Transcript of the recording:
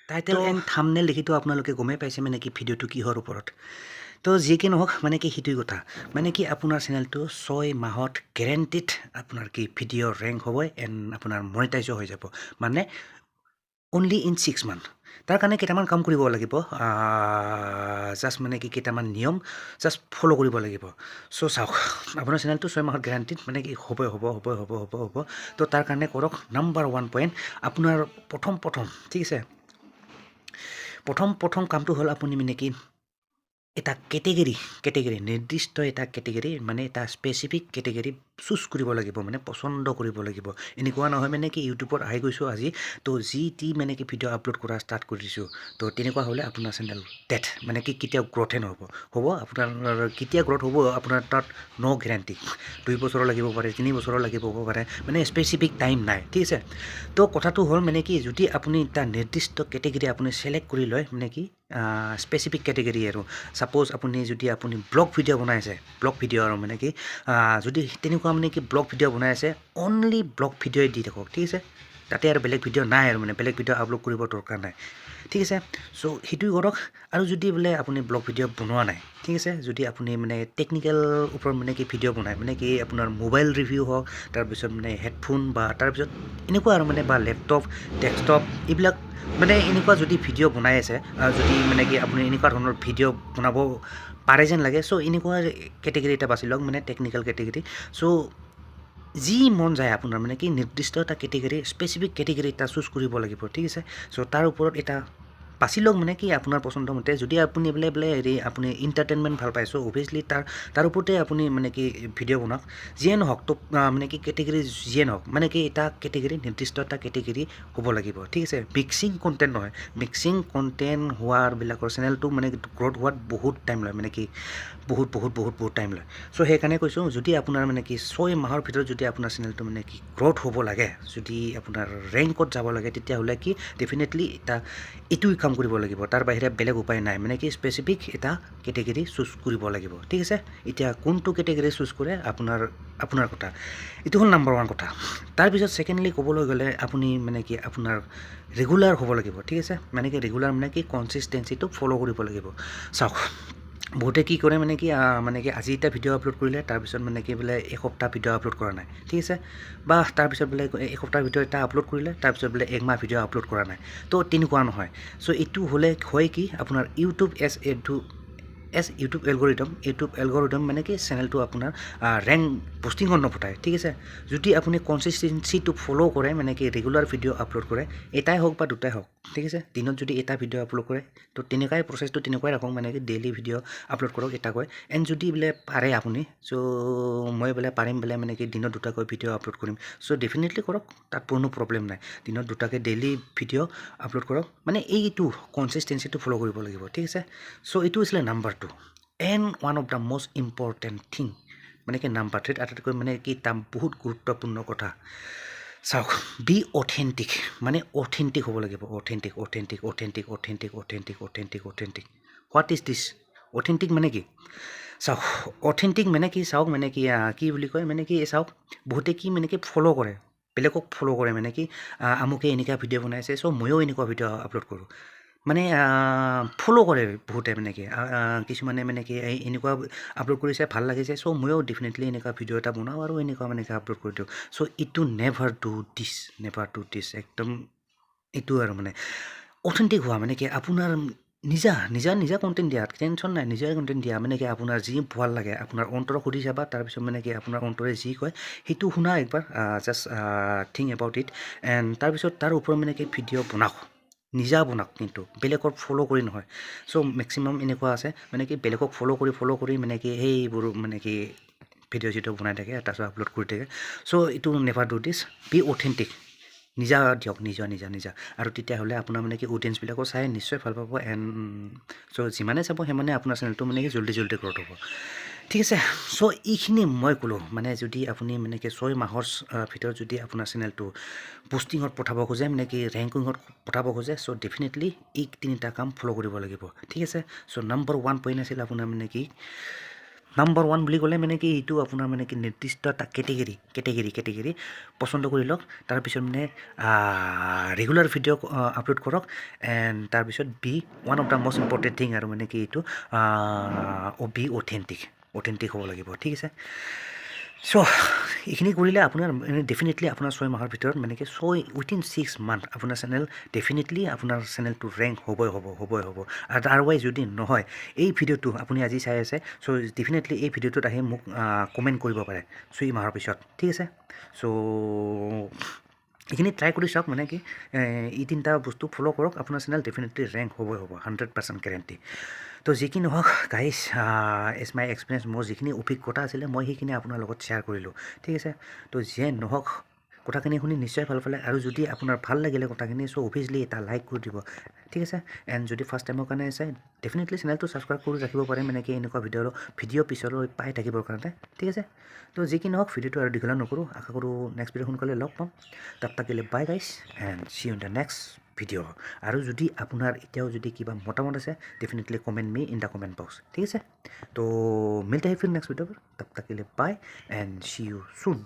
title and thumbnail দেখিতো আপোনালোকে গমেই পাইছে মানে কি ভিডিঅ'টো কিহৰ ওপৰত তো যি কি নহওক মানে কি সেইটোৱে কথা মানে কি আপোনাৰ চেনেলটো 6 মাহত গেৰেণ্টিড আপোনাৰ কি ভিডিঅ' ৰেংক হ'ব এণ্ড আপোনাৰ মনিটাইজো হৈ যাব মানে অনলি ইন 6 মান্থ তাৰ কাৰণে কেইটামান কাম কৰিব লাগিব জাষ্ট মানে কি কেইটামান নিয়ম জাষ্ট ফ'ল' কৰিব লাগিব চ' চাওক আপোনাৰ চেনেলটো 6 মাহত গেৰাণ্টিড মানে কি হ'ব তো তাৰ কাৰণে কৰক নাম্বাৰ 1 পইণ্ট আপোনাৰ প্ৰথম ঠিক আছে প্ৰথম কামটো হ'ল আপুনি মানে কি এটা কেটেগৰী নিৰ্দিষ্ট এটা কেটেগৰী মানে এটা স্পেচিফিক কেটেগৰী চুজ কৰিব লাগিব মানে পচন্দ কৰিব লাগিব এনেকুৱা নহয় মানে কি ইউটিউবত আহি গৈছোঁ আজি তো যি টি মানে কি ভিডিঅ' আপলোড কৰা ষ্টাৰ্ট কৰি দিছোঁ তো তেনেকুৱা হ'লে আপোনাৰ চেনেল ডেথ মানে কি কেতিয়াও গ্ৰ'থে হ'ব আপোনাৰ কেতিয়া গ্ৰ'থ হ'ব আপোনাৰ তাত ন' গেৰাণ্টি 2 বছৰৰ লাগিব পাৰে 3 বছৰৰ লাগিব পাৰে মানে স্পেচিফিক টাইম নাই ঠিক আছে তো কথাটো হ'ল মানে কি যদি আপুনি এটা নিৰ্দিষ্ট কেটেগৰী আপুনি ছিলেক্ট কৰি লয় মানে কি স্পেচিফিক কেটেগৰী আৰু ছাপ'জ আপুনি যদি আপুনি ব্লগ ভিডিঅ' বনাই আছে ব্লগ ভিডিঅ' আৰু মানে কি যদি তেনেকুৱা মানে কি ব্লগ ভিডিঅ' বনাই আছে অনলি ব্লগ ভিডিঅ'ই দি থাকক ঠিক আছে তাতে আৰু বেলেগ ভিডিঅ' নাই আৰু মানে বেলেগ ভিডিঅ' আপলোড কৰিব দৰকাৰ নাই ঠিক আছে চ' সেইটোৱে কৰক আৰু যদি বোলে আপুনি ব্লগ ভিডিঅ' বনোৱা নাই ঠিক আছে যদি আপুনি মানে টেকনিকেল ওপৰত মানে কি ভিডিঅ' বনায় মানে কি আপোনাৰ মোবাইল ৰিভিউ হওক তাৰপিছত মানে হেডফোন বা তাৰপিছত এনেকুৱা আৰু মানে বা লেপটপ ডেস্কটপ এইবিলাক মানে এনেকুৱা যদি ভিডিঅ' বনাই আছে যদি মানে কি আপুনি এনেকুৱা ধৰণৰ ভিডিঅ' বনাব পাৰে যেন লাগে চ' এনেকুৱা কেটেগৰী এটা বাছি লওক মানে টেকনিকেল কেটেগৰী চ' যি মন যায় আপোনাৰ মানে কি নিৰ্দিষ্ট এটা কেটেগৰী স্পেচিফিক কেটেগৰী এটা চুজ কৰিব লাগিব ঠিক আছে চ' তাৰ ওপৰত এটা বাছি লওক মানে কি আপোনাৰ পচন্দ মতে যদি আপুনি বোলে হেৰি আপুনি ইণ্টাৰটেইনমেণ্ট ভাল পায় চ' অভিয়াছলি তাৰ ওপৰতে আপুনি মানে কি ভিডিঅ' বনাওক যিয়ে নহওক তো মানে কি কেটেগৰী যিয়ে নহওক মানে কি এটা কেটেগৰী নিৰ্দিষ্ট এটা কেটেগৰী হ'ব লাগিব ঠিক আছে মিক্সিং কণ্টেণ্ট নহয় মিক্সিং কণ্টেণ্ট হোৱাৰবিলাকৰ চেনেলটো মানে গ্ৰ'থ হোৱাত বহুত টাইম লয় মানে কি বহুত টাইম লয় চ' সেইকাৰণে কৈছোঁ যদি আপোনাৰ মানে কি 6 মাহৰ ভিতৰত যদি আপোনাৰ চেনেলটো মানে কি গ্ৰ'থ হ'ব লাগে যদি আপোনাৰ ৰেংকত যাব লাগে তেতিয়াহ'লে কি ডেফিনেটলি এইটোৱে কাম কৰিব লাগিব তাৰ বাহিৰে বেলেগ উপায় নাই মানে কি স্পেচিফিক এটা কেটেগৰী চুজ কৰিব লাগিব ঠিক আছে এতিয়া কোনটো কেটেগৰী চুজ কৰে আপোনাৰ কথা এইটো হ'ল নাম্বাৰ 1 কথা তাৰপিছত ছেকেণ্ডলি ক'বলৈ গ'লে আপুনি মানে কি আপোনাৰ ৰেগুলাৰ হ'ব লাগিব ঠিক আছে মানে কি ৰেগুলাৰ মানে কি কনচিষ্টেঞ্চিটো ফ'ল' কৰিব লাগিব চাওক বহুতে কি কৰে মানে কি আজি এটা ভিডিঅ' আপলোড কৰিলে তাৰপিছত মানে কি বোলে এসপ্তাহ ভিডিঅ' আপলোড কৰা নাই ঠিক আছে বা তাৰপিছত বোলে এসপ্তাহৰ ভিডিঅ' এটা আপলোড কৰিলে তাৰপিছত বোলে একমাহ ভিডিঅ' আপলোড কৰা নাই তো তেনেকুৱা নহয় চ' এইটো হ'লে হয় কি আপোনাৰ ইউটিউব ইউটিউব এলগৰিদম মানে কি চেনেলটো আপোনাৰ ৰেংক পোষ্টিঙত নপঠায় ঠিক আছে যদি আপুনি কনচিষ্টেঞ্চিটো ফ'ল' কৰে মানে কি ৰেগুলাৰ ভিডিঅ' আপলোড কৰে এটাই হওক বা দুটাই হওক ঠিক আছে দিনত যদি এটা ভিডিঅ' আপলোড কৰে তো তেনেকুৱাই প্ৰচেছটো তেনেকুৱাই ৰাখক মানে কি ডেইলি ভিডিঅ' আপলোড কৰক এটাকৈ এণ্ড যদি বোলে পাৰে আপুনি চ' মই বোলে পাৰিম বোলে মানে কি দিনত দুটাকৈ ভিডিঅ' আপলোড কৰিম চ' ডেফিনেটলি কৰক তাত কোনো প্ৰব্লেম নাই দিনত দুটাকৈ ডেইলি ভিডিঅ' আপলোড কৰক মানে এইটো কনচিষ্টেঞ্চিটো ফ'ল' কৰিব লাগিব ঠিক আছে চ' এইটো আছিলে number 2 and one of the most important thing মানে কি নাম্বাৰ 3 আটাইতকৈ মানে কি তাৰ বহুত গুৰুত্বপূৰ্ণ কথা চাওক বি অথেণ্টিক মানে অথেণ্টিক হ'ব লাগিব authentic what is this authentic মানে কি চাওক অথেণ্টিক মানে কি চাওক মানে কি বুলি কয় মানে কি চাওক বহুতে কি মানে কি ফ'ল' কৰে বেলেগক ফ'ল' কৰে মানে কি আমুকে এনেকুৱা ভিডিঅ' বনাইছে চ' ময়ো এনেকুৱা ভিডিঅ' আপলোড কৰোঁ মানে ফ'ল' কৰে বহুতে মানে কি কিছুমানে মানে কি এনেকুৱা আপলোড কৰিছে ভাল লাগিছে চ' ময়ো ডেফিনেটলি এনেকুৱা ভিডিঅ' এটা বনাওঁ আৰু এনেকুৱা মানে আপলোড কৰি দিওঁ চ' এইটো নেভাৰ ডু দিছ একদম এইটো আৰু মানে অথেণ্টিক হোৱা মানে কি আপোনাৰ নিজা কণ্টেণ্ট দিয়া টেনশ্যন নাই নিজে কণ্টেণ্ট দিয়া মানে কি আপোনাৰ যি ভাল লাগে আপোনাৰ অন্তৰক সুধি চাবা তাৰপিছত মানে কি আপোনাৰ অন্তৰে যি কয় সেইটো শুনা একবাৰ just think about it and তাৰপিছত তাৰ ওপৰত মানে কি ভিডিঅ' বনাওক নিজা বনাওক কিন্তু বেলেগক ফ'ল' কৰি নহয় চ' মেক্সিমাম এনেকুৱা আছে মানে কি বেলেগক ফ'ল' কৰি মানে কি সেইবোৰ মানে কি ভিডিঅ' বনাই থাকে তাৰপিছত আপলোড কৰি থাকে চ' এইটো never do this be authentic নিজা দিয়ক নিজা আৰু তেতিয়াহ'লে আপোনাৰ মানে কি অডিয়েঞ্চবিলাকো চাই নিশ্চয় ভাল পাব এণ্ড চ' যিমানে চাব সিমানে আপোনাৰ চেনেলটো মানে কি জল্দি গ্ৰ'থ হ'ব ঠিক আছে চ' এইখিনি মই ক'লোঁ মানে যদি আপুনি মানে কি 6 মাহৰ ভিতৰত যদি আপোনাৰ চেনেলটো পোষ্টিঙত পঠাব খোজে মানে কি ৰেংকিঙত পঠাব খোজে চ' ডেফিনেটলি এই 3টা কাম ফ'ল' কৰিব লাগিব ঠিক আছে চ' নাম্বাৰ 1 পইণ্ট আছিল আপোনাৰ মানে কি নাম্বাৰ 1 বুলি ক'লে মানে কি এইটো আপোনাৰ মানে কি নিৰ্দিষ্ট এটা কেটেগৰী পচন্দ কৰি লওক তাৰপিছত মানে ৰেগুলাৰ ভিডিঅ' আপলোড কৰক এণ্ড তাৰপিছত be one of the most important thing আৰু মানে কি এইটো বি অথেণ্টিক হ'ব লাগিব ঠিক আছে চ' এইখিনি কৰিলে আপোনাৰ ডেফিনেটলি আপোনাৰ 6 মাহৰ ভিতৰত মানে কি উইথিন 6 মান্থ আপোনাৰ চেনেল ডেফিনেটলি আপোনাৰ চেনেলটো ৰেংক হ'বই হ'ব আদাৰৱাইজ যদি নহয় এই ভিডিঅ'টো আপুনি আজি চাই আছে চ' ডেফিনেটলি এই ভিডিঅ'টোত আহি মোক কমেণ্ট কৰিব পাৰে 6 মাহৰ পিছত ঠিক আছে চ' এইখিনি ট্ৰাই কৰি চাওক মানে কি এই তিনিটা বস্তু ফ'ল' কৰক আপোনাৰ চেনেল ডেফিনেটলি ৰেংক হ'বই হ'ব 100% গেৰেণ্টি তো যি কি নহওক গাইজ এজ মাই এক্সপিৰিয়েঞ্চ মোৰ যিখিনি অভিজ্ঞতা আছিলে মই সেইখিনি আপোনাৰ লগত শ্বেয়াৰ কৰিলোঁ ঠিক আছে তো যিয়ে নহওক কথাখিনি শুনি নিশ্চয় ভাল পালে আৰু যদি আপোনাৰ ভাল লাগিলে কথাখিনি চ' অভিয়াছলি এটা লাইক কৰি দিব ঠিক আছে এণ্ড যদি ফাৰ্ষ্ট টাইমৰ কাৰণে চাই ডেফিনেটলি চেনেলটো ছাবস্ক্ৰাইব কৰি ৰাখিব পাৰে মানে কি এনেকুৱা ভিডিঅ' পিছলৈ পাই থাকিবৰ কাৰণে ঠিক আছে তো যি কি নহওক ভিডিঅ'টো আৰু দীঘলীয়া নকৰোঁ আশা কৰোঁ নেক্সট ভিডিঅ' সোনকালে লগ পাম তাত থাকিলে bye guys and see you in the next video' আৰু যদি আপোনাৰ এতিয়াও যদি কিবা মতামত আছে definitely comment me in the comment box ঠিক আছে তো মিলতে হি ফিৰ নেক্সট ভিডিঅ' তব তক के लिए bye and see you soon